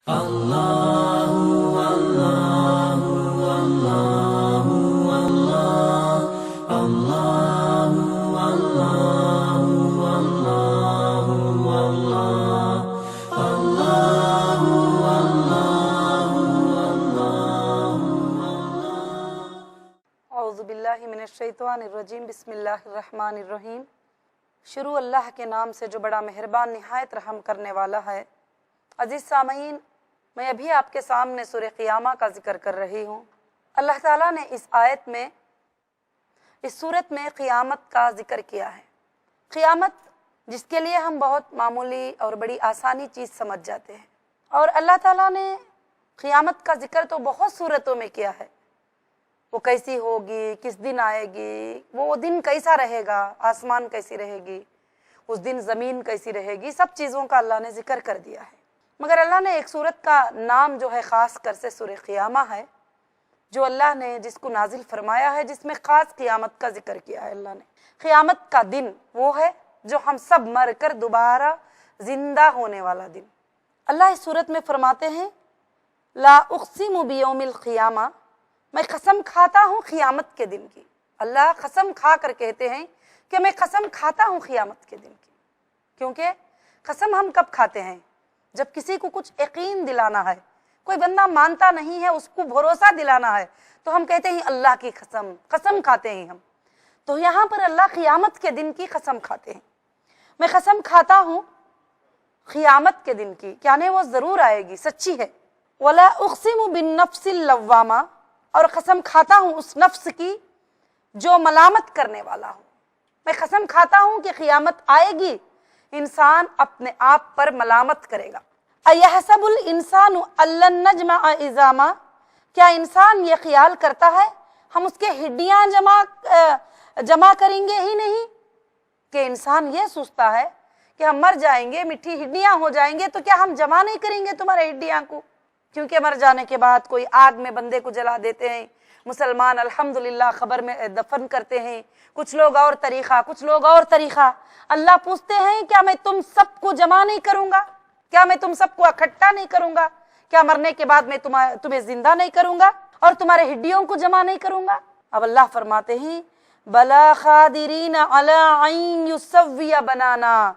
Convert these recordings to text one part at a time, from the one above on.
اعوذ باللہ من الشیطان الرجیم بسم اللہ الرحمن الرحیم۔ شروع اللہ کے نام سے جو بڑا مہربان نہایت رحم کرنے والا ہے۔ عزیز سامعین، میں ابھی آپ کے سامنے سورہ قیامہ کا ذکر کر رہی ہوں۔ اللہ تعالیٰ نے اس آیت میں، اس سورت میں قیامت کا ذکر کیا ہے۔ قیامت جس کے لیے ہم بہت معمولی اور بڑی آسانی چیز سمجھ جاتے ہیں، اور اللہ تعالیٰ نے قیامت کا ذکر تو بہت صورتوں میں کیا ہے۔ وہ کیسی ہوگی، کس دن آئے گی، وہ دن کیسا رہے گا، آسمان کیسی رہے گی، اس دن زمین کیسی رہے گی، سب چیزوں کا اللہ نے ذکر کر دیا ہے۔ مگر اللہ نے ایک سورت کا نام جو ہے خاص کر سے سورہ قیامہ ہے، جو اللہ نے جس کو نازل فرمایا ہے، جس میں خاص قیامت کا ذکر کیا ہے۔ اللہ نے قیامت کا دن وہ ہے جو ہم سب مر کر دوبارہ زندہ ہونے والا دن۔ اللہ اس سورت میں فرماتے ہیں، لا اقسم بیوم القیامہ، میں قسم کھاتا ہوں قیامت کے دن کی۔ اللہ قسم کھا کر کہتے ہیں کہ میں قسم کھاتا ہوں قیامت کے دن کی، کیونکہ قسم ہم کب کھاتے ہیں؟ جب کسی کو کچھ یقین دلانا ہے، کوئی بندہ مانتا نہیں ہے، اس کو بھروسہ دلانا ہے، تو ہم کہتے ہیں اللہ کی قسم، قسم کھاتے ہیں ہم۔ تو یہاں پر اللہ قیامت کے دن کی قسم کھاتے ہیں۔ میں قسم کھاتا ہوں قیامت کے دن کی، یعنی وہ ضرور آئے گی، سچی ہے۔ وَلَا أُقْسِمُ بِالنَّفْسِ اللَّوَّامَةِ، اور قسم کھاتا ہوں اس نفس کی جو ملامت کرنے والا ہو۔ میں قسم کھاتا ہوں کہ قیامت آئے گی، انسان اپنے آپ پر ملامت کرے گا۔ أَيَحْسَبُ الْإِنسَانُ أَن لَّن نَّجْمَعَ عِظَامَهُ، کیا انسان یہ خیال کرتا ہے ہم اس کے ہڈیاں جمع کریں گے ہی نہیں؟ کہ انسان یہ سوچتا ہے کہ ہم مر جائیں گے، مٹھی ہڈیاں ہو جائیں گے، تو کیا ہم جمع نہیں کریں گے تمہارے ہڈیاں کو؟ کیونکہ مر جانے کے بعد کوئی آگ میں بندے کو جلا دیتے ہیں، مسلمان الحمدللہ قبر میں دفن کرتے ہیں، کچھ لوگ اور طریقہ، کچھ لوگ اور طریقہ۔ اللہ پوچھتے ہیں کیا میں تم سب کو جمع نہیں کروں گا؟ کیا میں تم سب کو اکٹھا نہیں کروں گا؟ کیا مرنے کے بعد میں تمہیں زندہ نہیں کروں گا اور تمہارے ہڈیوں کو جمع نہیں کروں گا؟ اب اللہ فرماتے ہیں، بلا قادرین علی ان یسوی بنانا،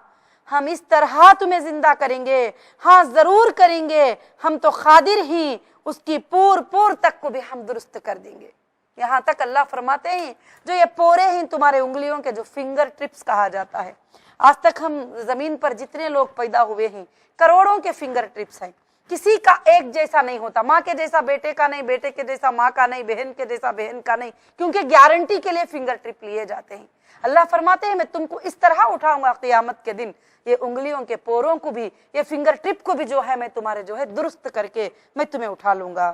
ہم اس طرح تمہیں زندہ کریں گے، ہاں ضرور کریں گے، ہم تو قادر ہی اس کی پور تک کو بھی ہم درست کر دیں گے۔ یہاں تک اللہ فرماتے ہیں جو یہ پورے ہیں تمہارے انگلیوں کے، جو فنگر ٹپس کہا جاتا ہے، آج تک ہم زمین پر جتنے لوگ پیدا ہوئے ہیں کروڑوں کے فنگر ٹپس ہیں، کسی کا ایک جیسا نہیں ہوتا، ماں کے جیسا بیٹے کا نہیں، بیٹے کے جیسا ماں کا نہیں، بہن کے جیسا بہن کا نہیں، کیونکہ گارنٹی کے لیے فنگر ٹپ لیے جاتے ہیں۔ اللہ فرماتے ہیں میں تم کو اس طرح اٹھاؤں گا قیامت کے دن، یہ انگلیوں کے پوروں کو بھی، یہ فنگر ٹپ کو بھی جو ہے میں تمہارے جو ہے درست کر کے میں تمہیں اٹھا لوں گا۔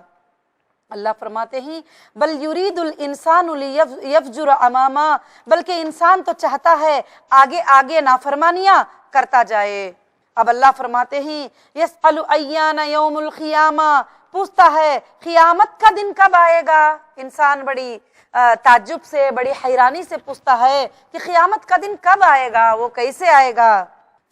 اللہ فرماتے ہیں بل یرید الانسان لیفجر اماما، بلکہ انسان تو چاہتا ہے آگے آگے نافرمانیاں کرتا جائے۔ اب اللہ فرماتے ہیں یسأل ایان یوم القیامہ، پوچھتا ہے قیامت کا دن کب آئے گا۔ انسان بڑی تعجب سے، بڑی حیرانی سے پوچھتا ہے کہ قیامت کا دن کب آئے گا، وہ کیسے آئے گا۔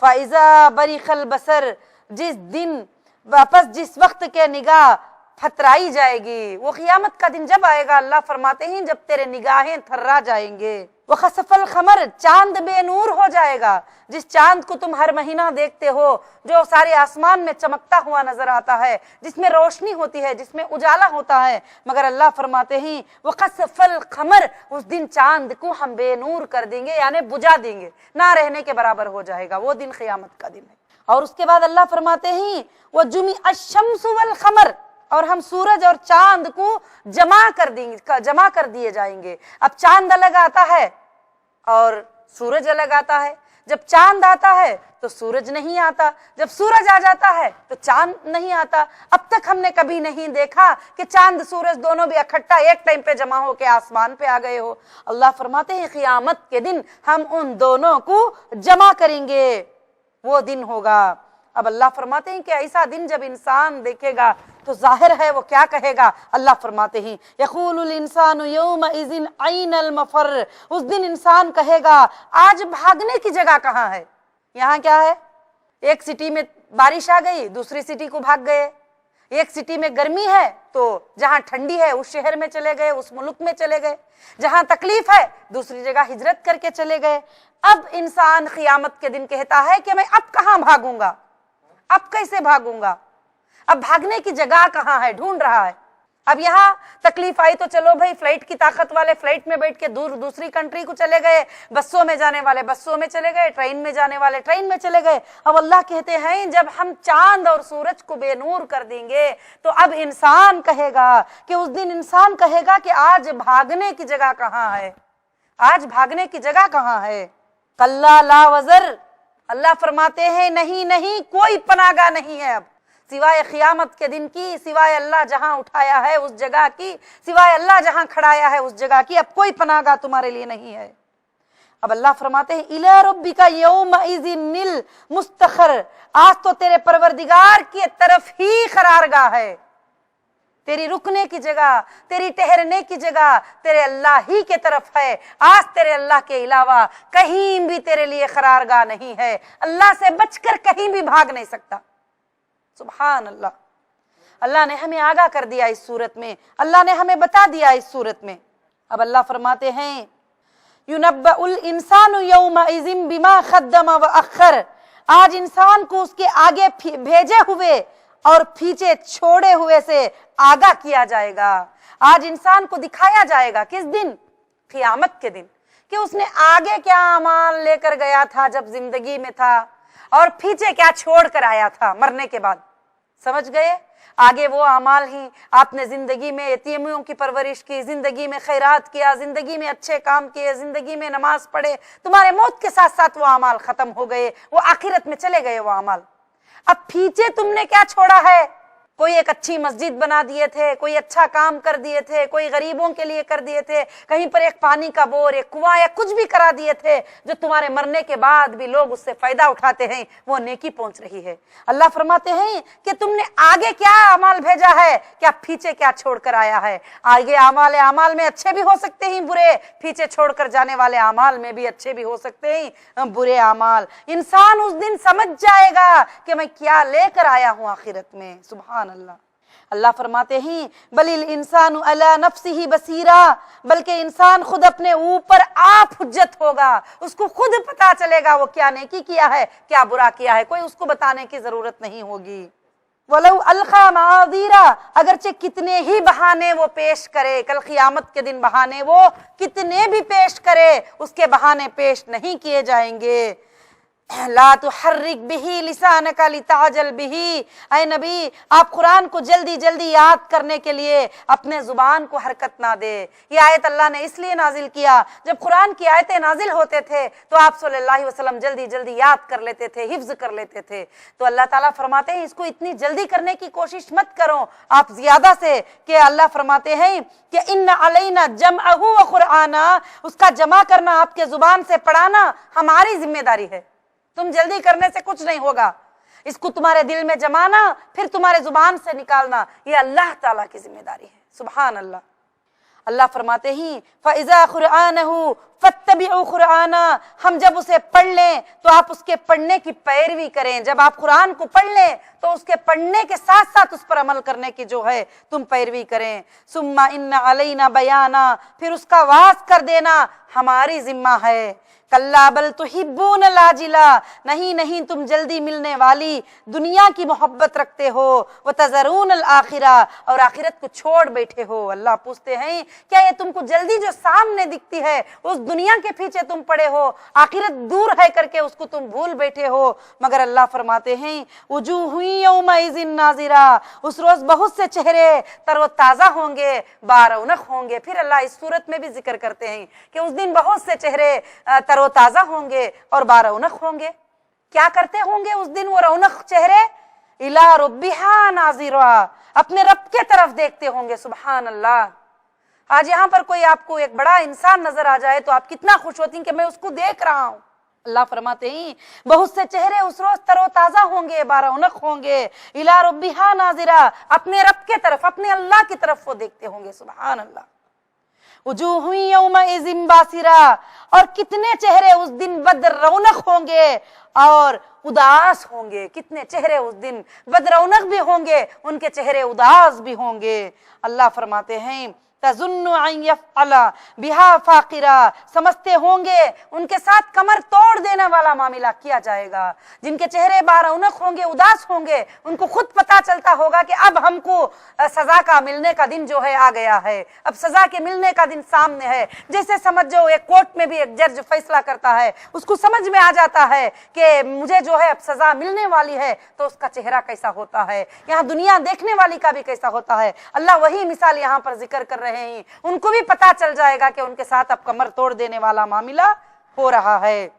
فَإِذَا بَرِقَ الْبَصَرُ، جس دن واپس جس وقت کے نگاہ پھترائی جائے گی، وہ قیامت کا دن جب آئے گا، اللہ فرماتے ہیں جب تیرے نگاہیں تھرا جائیں گے۔ وَخَسَفَ الْقَمَرُ، چاند بے نور ہو جائے گا، جس چاند کو تم ہر مہینہ دیکھتے ہو، جو سارے آسمان میں چمکتا ہوا نظر آتا ہے، جس میں روشنی ہوتی ہے، جس میں اجالا ہوتا ہے، مگر اللہ فرماتے ہیں وَخَسَفَ الْقَمَرُ، اس دن چاند کو ہم بے نور کر دیں گے، یعنی بجھا دیں گے، نہ رہنے کے برابر ہو جائے گا، وہ دن قیامت کا دن ہے۔ اور اس کے بعد اللہ فرماتے ہیں وَجُمِعَ الشَّمْسُ وَالْقَمَرُ، اور ہم سورج اور چاند کو جمع کر دیے جائیں گے۔ اب چاند الگ آتا ہے اور سورج الگ آتا ہے، جب چاند آتا ہے تو سورج نہیں آتا، جب سورج آ جاتا ہے تو چاند نہیں آتا۔ اب تک ہم نے کبھی نہیں دیکھا کہ چاند سورج دونوں بھی اکٹھا ایک ٹائم پہ جمع ہو کے آسمان پہ آ گئے ہو۔ اللہ فرماتے ہیں قیامت کے دن ہم ان دونوں کو جمع کریں گے، وہ دن ہوگا۔ اب اللہ فرماتے ہیں کہ ایسا دن جب انسان دیکھے گا تو ظاہر ہے وہ کیا کہے گا۔ اللہ فرماتے ہیں یقول الانسان یومئذ این المفر، اس دن انسان کہے گا آج بھاگنے کی جگہ کہاں ہے۔ یہاں کیا ہے، ایک سٹی میں بارش آ گئی، دوسری سٹی کو بھاگ گئے، ایک सिटी में गर्मी है तो जहां ठंडी है उस शहर में चले गए, उस मुल्क में चले गए, जहां तकलीफ है दूसरी जगह हिजरत करके चले गए। अब इंसान क़यामत के दिन कहता है कि मैं अब कहां भागूंगा, अब कैसे भागूंगा, अब भागने की जगह कहां है, ढूंढ रहा है। अब यहाँ तकलीफ आई तो चलो भाई फ्लाइट की ताकत वाले फ्लाइट में बैठ के दूसरी कंट्री को चले गए, बसों में जाने वाले बसों में चले गए, ट्रेन में जाने वाले ट्रेन में चले गए। अब अल्लाह कहते हैं जब हम चांद और सूरज को बेनूर कर देंगे तो अब इंसान कहेगा कि उस दिन इंसान कहेगा कि आज भागने की जगह कहाँ है, आज भागने की जगह कहाँ है। कल्ला ला वज़र, अल्लाह फरमाते हैं नहीं नहीं, कोई पनागा नहीं है अब सिवाय क़यामत के दिन की, सिवाय अल्लाह जहां उठाया है उस जगह की, सिवाय अल्लाह जहां खड़ाया है उस जगह की, अब कोई पनागा तुम्हारे लिए नहीं है। अब अल्लाह फरमाते हैं इला रब्बिका यौमइज़िनिल मुस्तक़र, आज तो तेरे परवरदिगार की तरफ ही करारगाह है, तेरी रुकने की जगह, तेरी ठहरने की जगह तेरे अल्लाह ही के तरफ है। आज तेरे अल्लाह के अलावा कहीं भी तेरे लिए करारगाह नहीं है, अल्लाह से बचकर कहीं भी भाग नहीं सकता। सुभान अल्लाह, अल्लाह ने हमें आगाह कर दिया इस सूरत में, अल्लाह ने हमें बता दिया इस सूरत में। अब अल्लाह फरमाते हैं युनब्बउल इंसानु यौमइज़िन बिमा क़द्दम व अख़्खर, आज इंसान को उसके आगे भेजे हुए और पीछे छोड़े हुए से आगाह किया जाएगा। आज इंसान को दिखाया जाएगा, किस दिन, क़यामत के दिन, कि उसने आगे क्या अमाल लेकर गया था जब जिंदगी में था और पीछे क्या छोड़ कर आया था मरने के बाद। समझ गए, आगे वो अमाल ही आपने जिंदगी में यतीमों की परवरिश की, जिंदगी में खैरात किया, जिंदगी में अच्छे काम किए, जिंदगी में नमाज पढ़े, तुम्हारे मौत के साथ साथ वो अमाल खत्म हो गए, वो आखिरत में चले गए वो अमाल। अब पीछे तुमने क्या छोड़ा है, कोई एक अच्छी मस्जिद बना दिए थे, कोई अच्छा काम कर दिए थे, कोई गरीबों के लिए कर दिए थे, कहीं पर एक पानी का बोर, एक कुआं या कुछ भी करा दिए थे जो तुम्हारे मरने के बाद भी लोग उससे फायदा उठाते हैं, वो नेकी पहुंच रही है। अल्लाह फरमाते हैं कि तुमने आगे क्या अमाल भेजा है, क्या पीछे क्या छोड़कर आया है। आगे अमाल में अच्छे भी हो सकते हैं बुरे, पीछे छोड़कर जाने वाले अमाल में भी अच्छे भी हो सकते हैं बुरे अमाल। इंसान उस दिन समझ जाएगा कि मैं क्या लेकर आया हूं आखिरत में। सुभान अल्लाह, अल्लाह फरमाते हैं बलिल इंसानु अला नफ्सिही बसीरा, बल्कि इंसान खुद अपने ऊपर आप हुज्जत होगा, उसको खुद पता चलेगा वो क्या नेकी किया है क्या बुरा किया है, कोई उसको बताने की जरूरत नहीं होगी। वलौ अलखा माज़ीरा, अगरचे कितने ही बहाने वो पेश करे, कल क़यामत के दिन बहाने वो कितने भी पेश करे, उसके बहाने पेश नहीं किए जाएंगे। ला तुहर्रिक बिही लिसानका लिताजल बिही, ऐ नबी आप कुरान को जल्दी जल्दी याद करने के लिए अपने जुबान को हरकत ना दे। ये आयत अल्लाह ने इसलिए नाजिल किया, जब कुरान की आयतें नाजिल होते थे तो आप सल्लल्लाहु अलैहि वसल्लम जल्दी जल्दी याद कर लेते थे, हिफ्ज कर लेते थे। तो अल्लाह ताला फरमाते हैं इसको इतनी जल्दी करने की कोशिश मत करो आप ज्यादा से, कि अल्लाह फरमाते हैं कि इन्ना अलैना जमअहु व कुरआना, उसका जमा करना, आपके जुबान से पढ़ाना हमारी जिम्मेदारी है। तुम जल्दी करने से कुछ नहीं होगा, इसको तुम्हारे दिल में जमाना फिर तुम्हारे जुबान से निकालना ये अल्लाह ताला की जिम्मेदारी है। सुभान अल्लाह, अल्लाह फरमाते ही फ़इज़ा क़ुरआनहु फ़त्तबिउ क़ुरआना, हम जब उसे पढ़ लें तो आप उसके पढ़ने की पैरवी करें। जब आप कुरान को पढ़ लें तो उसके पढ़ने के साथ साथ उस पर अमल करने की जो है तुम पैरवी करें। सुम्मा इन्ना अलैना बयाना, फिर उसका वाज़ कर देना हमारी जिम्मा है। कल्ला बल तुहिब्बून लाजिला, नहीं नहीं तुम जल्दी मिलने वाली दुनिया की मोहब्बत रखते हो, व तज़रून अल आखिरा, और आखिरत को छोड़ बैठे हो। अल्लाह पूछते हैं क्या ये तुमको जल्दी जो सामने दिखती है उस दुनिया के पीछे तुम पड़े हो, आखिरत दूर है करके उसको तुम भूल बैठे हो। मगर अल्लाह फरमाते हैं वजूहु यौमइज़िन नाज़िरा, उस रोज बहुत से चेहरे तरोताजा होंगे, बारौनक होंगे। फिर अल्लाह इस सूरत में भी जिक्र करते हैं कि उस दिन बहुत से चेहरे तरोताजा होंगे और बारौनक होंगे। क्या करते होंगे उस दिन वो रौनक चेहरे? इला रब्बिहा नाज़िरा, अपने रब के तरफ देखते होंगे। सुभान अल्लाह, आज यहाँ पर कोई आपको एक बड़ा इंसान नजर आ जाए तो आप कितना खुश होती हैं कि मैं उसको देख रहा हूँ। अल्लाह फरमाते हैं बहुत से चेहरे उस रोज तरोताजा होंगे, बारौनक होंगे। इला रब्बिहा नाज़िरा, अपने रब के तरफ, अपने अल्लाह की तरफ वो देखते होंगे। सुभान अल्लाह, वजूहुन यौमइज़िन बासिरा, और कितने चेहरे उस दिन बदरौनक होंगे और उदास होंगे। कितने चेहरे उस दिन बदरौनक भी होंगे, उनके चेहरे उदास भी होंगे। अल्लाह फरमाते हैं तज़ुन्नु अन यफ़अला बिहा फ़ाक़िरा, समझते होंगे उनके साथ कमर तोड़ देने वाला मामला किया जाएगा। जिनके चेहरे बदरौनक होंगे, उदास होंगे, उनको खुद पता चलता होगा कि अब हमको सजा का मिलने का दिन जो है आ गया है, अब सजा के मिलने का दिन सामने है। जैसे समझ जाओ एक कोर्ट में भी एक जज फैसला करता है, उसको समझ में आ जाता है कि मुझे जो है अब सजा मिलने वाली है, तो उसका चेहरा कैसा होता है, यहाँ दुनिया देखने वाली का भी कैसा होता है। अल्लाह वही मिसाल यहाँ पर जिक्र कर रहे हैं। उनको भी पता चल जाएगा कि उनके साथ अब कमर तोड़ देने वाला मामला हो रहा है।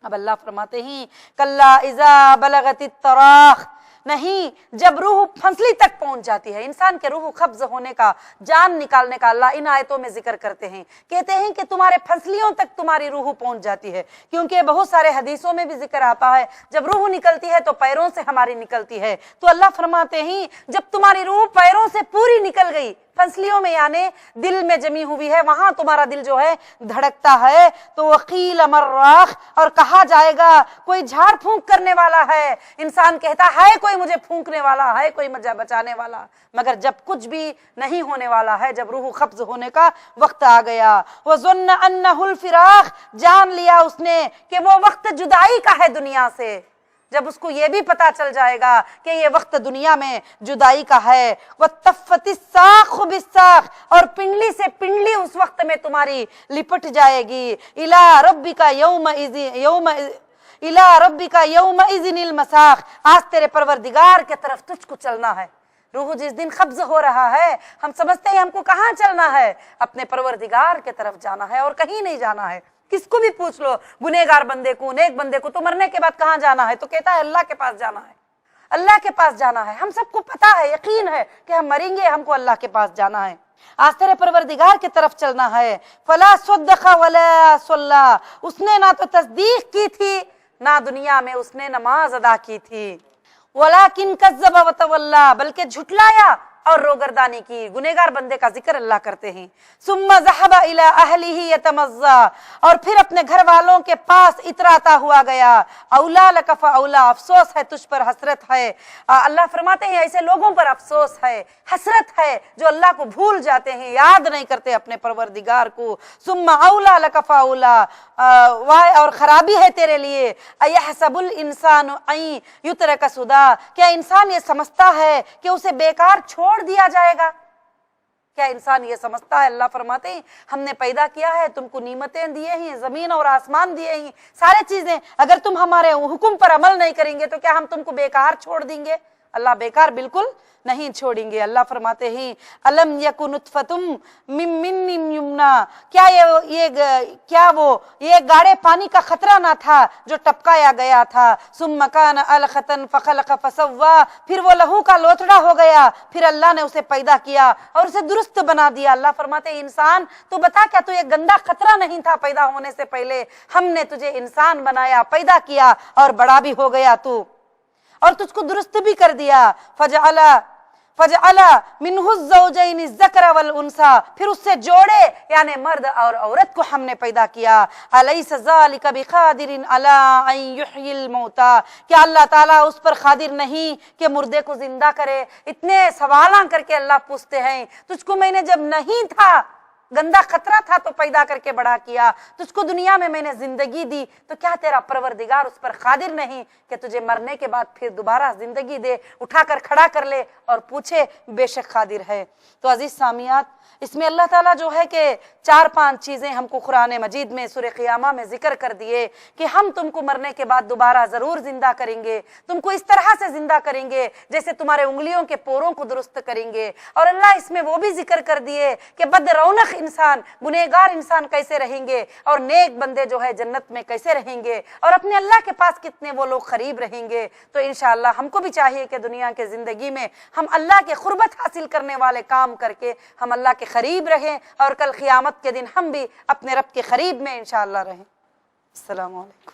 अब अल्लाह फरमाते हैं कल्ला इज़ा बलगतित तराख, नहीं, जब रूह फंसली तक पहुंच जाती है, इंसान के रूह कब्ज होने का, जान निकालने का अल्लाह इन आयतों में जिक्र करते हैं। कहते हैं कि तुम्हारे फंसलियों तक तुम्हारी रूह पहुंच जाती है, क्योंकि बहुत सारे हदीसों में भी जिक्र आता है जब रूह निकलती है तो पैरों से हमारी निकलती है। तो अल्लाह फरमाते हैं जब तुम्हारी रूह पैरों से पूरी निकल गई, फंसलियों में यानी दिल में जमी हुई है, वहां तुम्हारा दिल जो है धड़कता है, तो वकील मर्राख, और कहा जाएगा कोई झाड़ फूंक करने वाला है। इंसान कहता है कोई मुझे फूंकने वाला है, कोई मुझे बचाने वाला, मगर जब कुछ भी नहीं होने वाला है, जब रूह कब्ज होने का वक्त आ गया, वो ज़ुन्न अन्नहुल फिराख, जान लिया उसने कि वो वक्त जुदाई का है दुनिया से। जब उसको ये भी पता चल जाएगा कि ये वक्त दुनिया में जुदाई का है, वत्तफ़्फ़तिस साक़ु बिस्साक़, और पिंडली से पिंडली उस वक्त में तुम्हारी लिपट जाएगी। इला रब्बिका यौमइज़िनिल मसाक़, आज तेरे परवरदिगार के तरफ तुझको चलना है। रूह जिस दिन कब्ज हो रहा है, हम समझते हैं हमको कहाँ चलना है, अपने परवरदिगार के तरफ जाना है और कहीं नहीं जाना है। किसको भी पूछ लो, गुनहगार बंदे को, नेक बंदे को, तो मरने के बाद कहाँ जाना है, तो कहता है अल्लाह के पास जाना है, अल्लाह के पास जाना है। हम सबको पता है, यकीन है कि हम मरेंगे, हमको अल्लाह के पास जाना है, आज तेरे परवरदिगार की तरफ चलना है। फला सद्दक़ा वला सल्ला, उसने ना तो तस्दीक की थी, ना दुनिया में उसने नमाज अदा की थी। वलाकिन कज़्ज़ब व तवल्ला, बल्कि झुटलाया और रोगर्दानी की। गुनहगार बंदे का जिक्र अल्लाह करते हैं। सुम्मा ज़हबा इला अहलिही यतमज़्ज़ा, और फिर अपने घर वालों के पास इतराता हुआ गया। औला लक फऔला, अफसोस है तुझ पर, हसरत है। अल्लाह फरमाते हैं ऐसे लोगों पर अफसोस है, हसरत है, जो अल्लाह को भूल जाते हैं, याद नहीं करते अपने परवरदिगार को। सुम्मा औला लक फऔला, और खराबी है तेरे लिए। अयहसबुल इंसानु अन युतरक सुदा, क्या इंसान ये समझता है कि उसे बेकार छोड़ दिया जाएगा? क्या इंसान ये समझता है? अल्लाह फरमाते हैं हमने पैदा किया है, तुमको नीमतें दिए हैं, जमीन और आसमान दिए हैं, सारे चीजें, अगर तुम हमारे हुक्म पर अमल नहीं करेंगे तो क्या हम तुमको बेकार छोड़ देंगे? अल्लाह बेकार बिल्कुल नहीं छोड़ेंगे। अल्लाह फरमाते हैं अलम यकुन नुत्फतुम मिन युमना, क्या ये गाढ़े पानी का खतरा ना था जो टपकाया गया था। सुम्मा काना अलखतन फखलक फसव्वा, फिर वो लहू का लोथड़ा हो गया, फिर अल्लाह ने उसे पैदा किया और उसे दुरुस्त बना दिया। अल्लाह फरमाते हैं इंसान तू बता, क्या तू एक गंदा खतरा नहीं था पैदा होने से पहले? हमने तुझे इंसान बनाया, पैदा किया और बड़ा भी हो गया तू, और तुझको दुरुस्त भी कर दिया। फजअला मिन्हु ज़ौजैनि ज़कर वल उन्सा, फिर उससे जोड़े यानी मर्द और औरत को हमने पैदा किया। अलैसा ज़ालिका बिक़ादिरिन अला अन युह्यिल मौता, क्या अल्लाह ताला उस पर कादिर नहीं कि मुर्दे को जिंदा करे? इतने सवाल करके अल्लाह पूछते हैं, तुझको मैंने जब नहीं था, गंदा खतरा था तो पैदा करके बड़ा किया, तुझको दुनिया में मैंने जिंदगी दी, तो क्या तेरा परवरदिगार उस पर कादिर नहीं कि तुझे मरने के बाद फिर दोबारा जिंदगी दे, उठाकर खड़ा कर ले और पूछे? बेशक कादिर है। तो अजीज सामियात, इसमें अल्लाह ताला जो है कि 4-5 चीजें हमको कुरान मजीद में सूरह क़ियामा में जिक्र कर दिए कि हम तुमको मरने के बाद दोबारा जरूर जिंदा करेंगे, तुमको इस तरह से जिंदा करेंगे जैसे तुम्हारे उंगलियों के पोरों को दुरुस्त करेंगे। और अल्लाह इसमें वो भी जिक्र कर दिए कि बदरौनक इंसान, गुनहगार इंसान कैसे रहेंगे और नेक बंदे जो है जन्नत में कैसे रहेंगे और अपने अल्लाह के पास कितने वो लोग करीब रहेंगे। तो इंशाअल्लाह हमको भी चाहिए कि दुनिया के जिंदगी में हम अल्लाह के कुर्बत हासिल करने वाले काम करके हम अल्लाह के करीब रहें और कल क़ियामत के दिन हम भी अपने रब के करीब में इंशाअल्लाह रहें। अस्सलामु अलैकुम।